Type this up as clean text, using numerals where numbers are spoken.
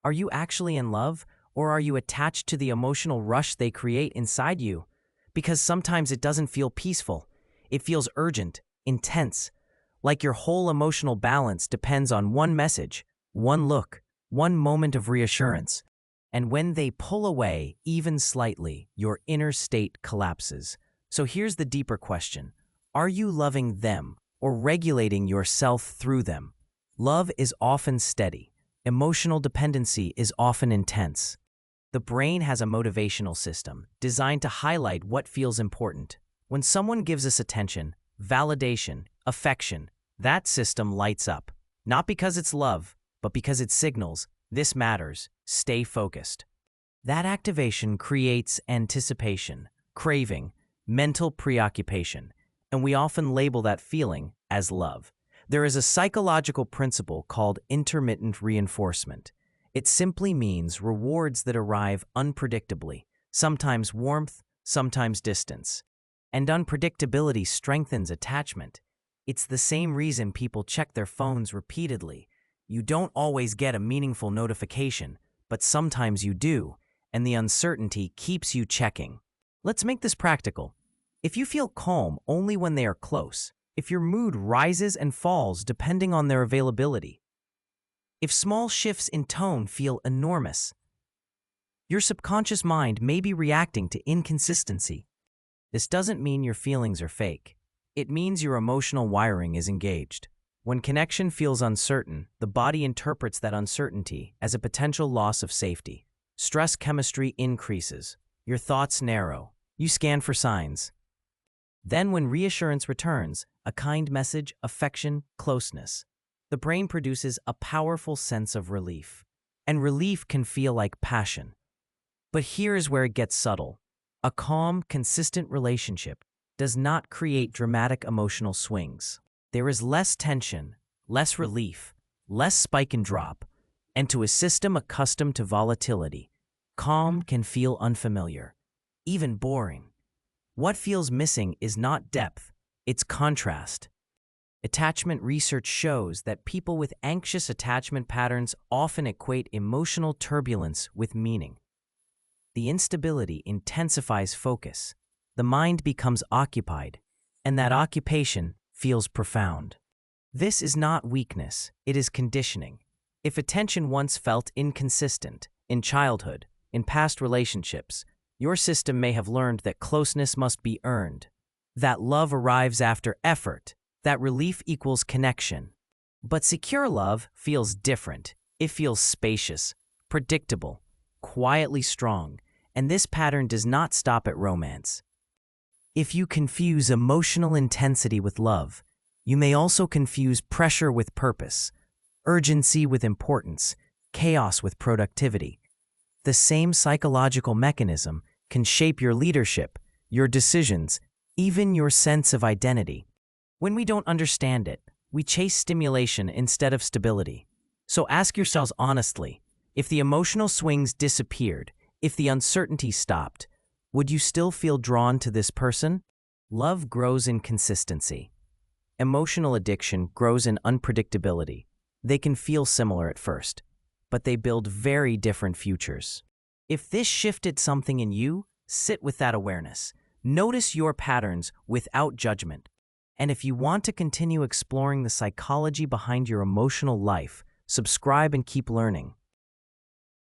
Are you actually in love, or are you attached to the emotional rush they create inside you? Because sometimes it doesn't feel peaceful. It feels urgent, intense, like your whole emotional balance depends on one message, one look, one moment of reassurance. And when they pull away, even slightly, your inner state collapses. So here's the deeper question. Are you loving them or regulating yourself through them? Love is often steady. Emotional dependency is often intense. The brain has a motivational system designed to highlight what feels important. When someone gives us attention, validation, affection, that system lights up. Not because it's love, but because it signals, this matters, stay focused. That activation creates anticipation, craving, mental preoccupation, and we often label that feeling as love. There is a psychological principle called intermittent reinforcement. It simply means rewards that arrive unpredictably, sometimes warmth, sometimes distance. And unpredictability strengthens attachment. It's the same reason people check their phones repeatedly. You don't always get a meaningful notification, but sometimes you do, and the uncertainty keeps you checking. Let's make this practical. If you feel calm only when they are close, if your mood rises and falls depending on their availability, if small shifts in tone feel enormous, your subconscious mind may be reacting to inconsistency. This doesn't mean your feelings are fake. It means your emotional wiring is engaged. When connection feels uncertain, the body interprets that uncertainty as a potential loss of safety. Stress chemistry increases. Your thoughts narrow. You scan for signs. Then when reassurance returns, a kind message, affection, closeness, the brain produces a powerful sense of relief. And relief can feel like passion. But here's where it gets subtle. A calm, consistent relationship does not create dramatic emotional swings. There is less tension, less relief, less spike and drop, and to a system accustomed to volatility, calm can feel unfamiliar, even boring. What feels missing is not depth, it's contrast. Attachment research shows that people with anxious attachment patterns often equate emotional turbulence with meaning. The instability intensifies focus. The mind becomes occupied, and that occupation feels profound. This is not weakness, it is conditioning. If attention once felt inconsistent, in childhood, in past relationships, your system may have learned that closeness must be earned, that love arrives after effort, that relief equals connection. But secure love feels different. It feels spacious, predictable, quietly strong, and this pattern does not stop at romance. If you confuse emotional intensity with love, you may also confuse pressure with purpose, urgency with importance, chaos with productivity. The same psychological mechanism can shape your leadership, your decisions, even your sense of identity. When we don't understand it, we chase stimulation instead of stability. So ask yourselves honestly, if the emotional swings disappeared, if the uncertainty stopped, would you still feel drawn to this person? Love grows in consistency. Emotional addiction grows in unpredictability. They can feel similar at first, but they build very different futures. If this shifted something in you, sit with that awareness. Notice your patterns without judgment. And if you want to continue exploring the psychology behind your emotional life, subscribe and keep learning.